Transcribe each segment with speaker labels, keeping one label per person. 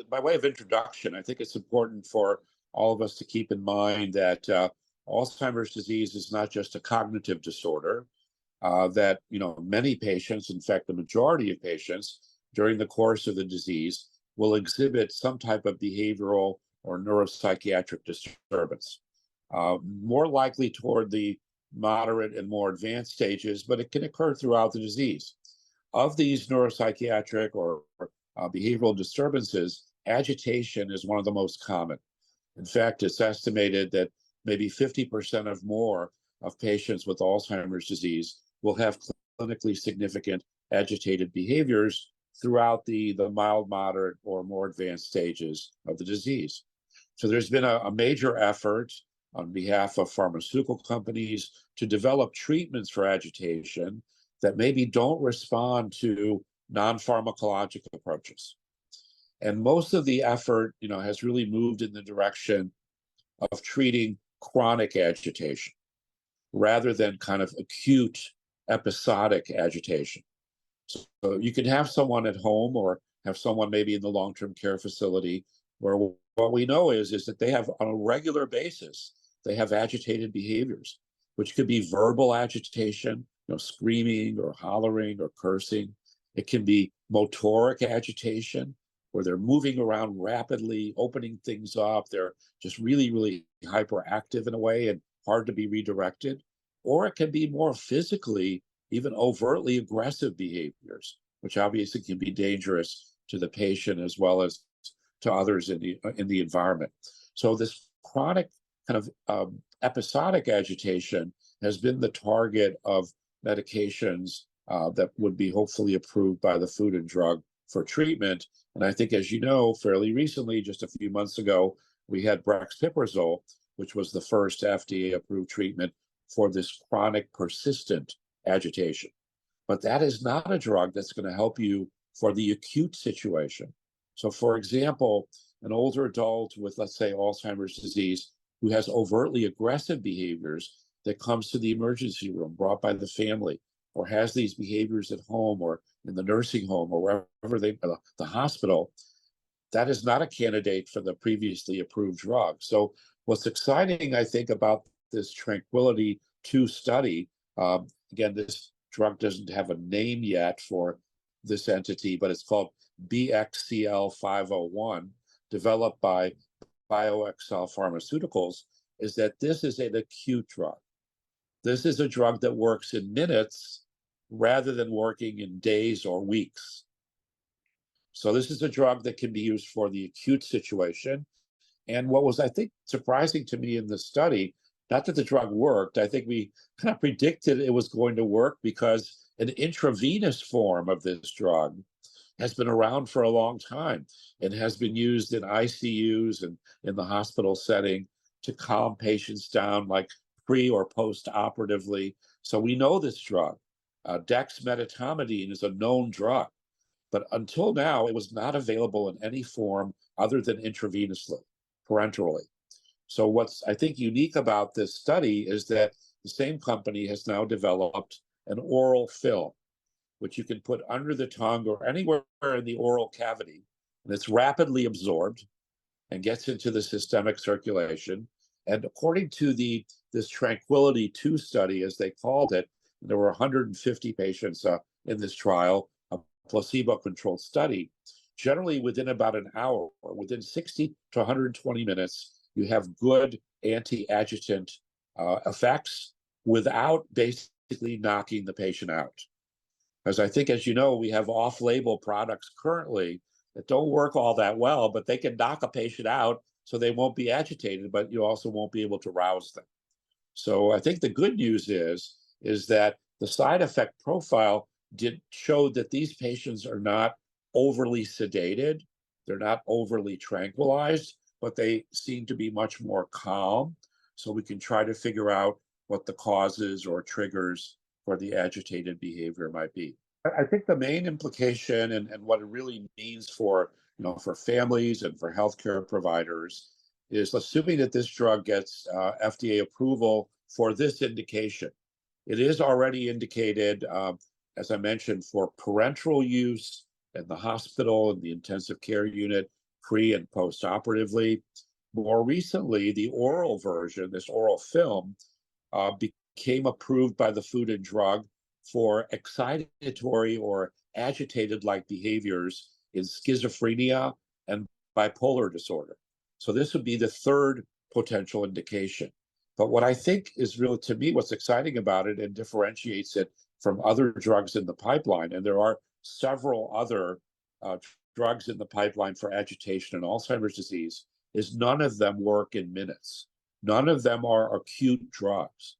Speaker 1: By way of introduction, I think it's important for all of us to keep in mind that Alzheimer's disease is not just a cognitive disorder. That many patients, in fact, the majority of patients, during the course of the disease, will exhibit some type of behavioral or neuropsychiatric disturbance. More likely toward the moderate and more advanced stages, but it can occur throughout the disease. Of these neuropsychiatric or behavioral disturbances, agitation is one of the most common. In fact, it's estimated that maybe 50% or more of patients with Alzheimer's disease will have clinically significant agitated behaviors throughout the mild, moderate, or more advanced stages of the disease. So there's been a major effort on behalf of pharmaceutical companies to develop treatments for agitation that maybe don't respond to non-pharmacologic approaches. And most of the effort, has really moved in the direction of treating chronic agitation rather than kind of acute episodic agitation. So you can have someone at home or have someone maybe in the long-term care facility where what we know is that they have on a regular basis, they have agitated behaviors, which could be verbal agitation, screaming or hollering or cursing. It can be motoric agitation, where they're moving around rapidly, opening things up. They're just really, really hyperactive in a way and hard to be redirected. Or it can be more physically, even overtly aggressive behaviors, which obviously can be dangerous to the patient as well as to others in the environment. So this chronic kind of episodic agitation has been the target of medications that would be hopefully approved by the Food and Drug for treatment. And I think, as you know, fairly recently, just a few months ago, we had brexpiprazole, which was the first FDA-approved treatment for this chronic persistent agitation. But that is not a drug that's going to help you for the acute situation. So, for example, an older adult with, let's say, Alzheimer's disease who has overtly aggressive behaviors that comes to the emergency room brought by the family, or has these behaviors at home or in the nursing home or wherever the hospital, that is not a candidate for the previously approved drug. So what's exciting, I think, about this TRANQUILITY II study, again, this drug doesn't have a name yet for this entity, but it's called BXCL501, developed by BioXcel Pharmaceuticals, is that this is an acute drug. This is a drug that works in minutes rather than working in days or weeks. So this is a drug that can be used for the acute situation. And what was, I think, surprising to me in the study, not that the drug worked, I think we kind of predicted it was going to work because an intravenous form of this drug has been around for a long time and has been used in ICUs and in the hospital setting to calm patients down, like pre or post-operatively. So we know this drug. Dexmedetomidine is a known drug, but until now, it was not available in any form other than intravenously, parenterally. So what's, I think, unique about this study is that the same company has now developed an oral film, which you can put under the tongue or anywhere in the oral cavity, and it's rapidly absorbed and gets into the systemic circulation. And according to this TRANQUILITY II study, as they called it, there were 150 patients in this trial, a placebo-controlled study. Generally, within about an hour, or within 60 to 120 minutes, you have good anti-agitant effects without basically knocking the patient out. As I think, as you know, we have off-label products currently that don't work all that well, but they can knock a patient out so they won't be agitated, but you also won't be able to rouse them. So I think the good news is that the side effect profile showed that these patients are not overly sedated, they're not overly tranquilized, but they seem to be much more calm. So we can try to figure out what the causes or triggers for the agitated behavior might be. I think the main implication and what it really means for families and for healthcare providers is, assuming that this drug gets FDA approval for this indication. It is already indicated, as I mentioned, for parenteral use in the hospital, in the intensive care unit, pre and post-operatively. More recently, the oral version, this oral film, became approved by the Food and Drug for excitatory or agitated-like behaviors in schizophrenia and bipolar disorder. So this would be the third potential indication. But what I think is really, to me, what's exciting about it and differentiates it from other drugs in the pipeline, and there are several other drugs in the pipeline for agitation and Alzheimer's disease, is none of them work in minutes. None of them are acute drugs.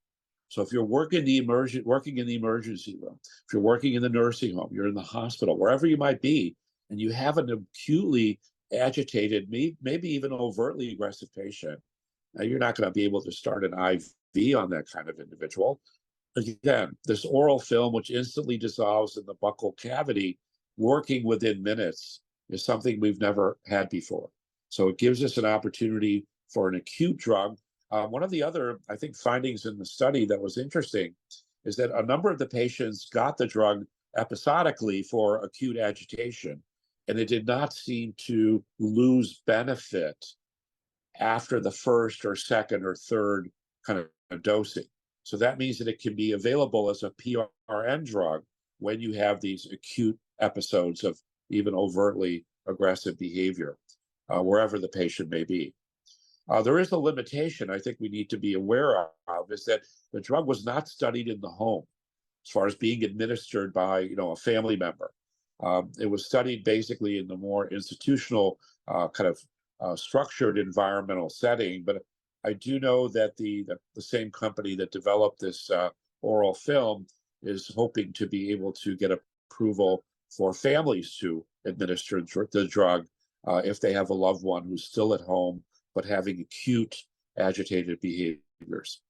Speaker 1: So if you're working in the emergency room, if you're working in the nursing home, you're in the hospital, wherever you might be, and you have an acutely agitated, maybe even overtly aggressive patient, now you're not going to be able to start an IV on that kind of individual. Again, this oral film, which instantly dissolves in the buccal cavity, working within minutes, is something we've never had before. So it gives us an opportunity for an acute drug. One of the other, I think, findings in the study that was interesting is that a number of the patients got the drug episodically for acute agitation, and it did not seem to lose benefit after the first or second or third kind of dosing. So that means that it can be available as a PRN drug when you have these acute episodes of even overtly aggressive behavior, wherever the patient may be. There is a limitation I think we need to be aware of, is that the drug was not studied in the home as far as being administered by a family member. It was studied basically in the more institutional kind of structured environmental setting, but I do know that the same company that developed this oral film is hoping to be able to get approval for families to administer the drug if they have a loved one who's still at home but having acute agitated behaviors.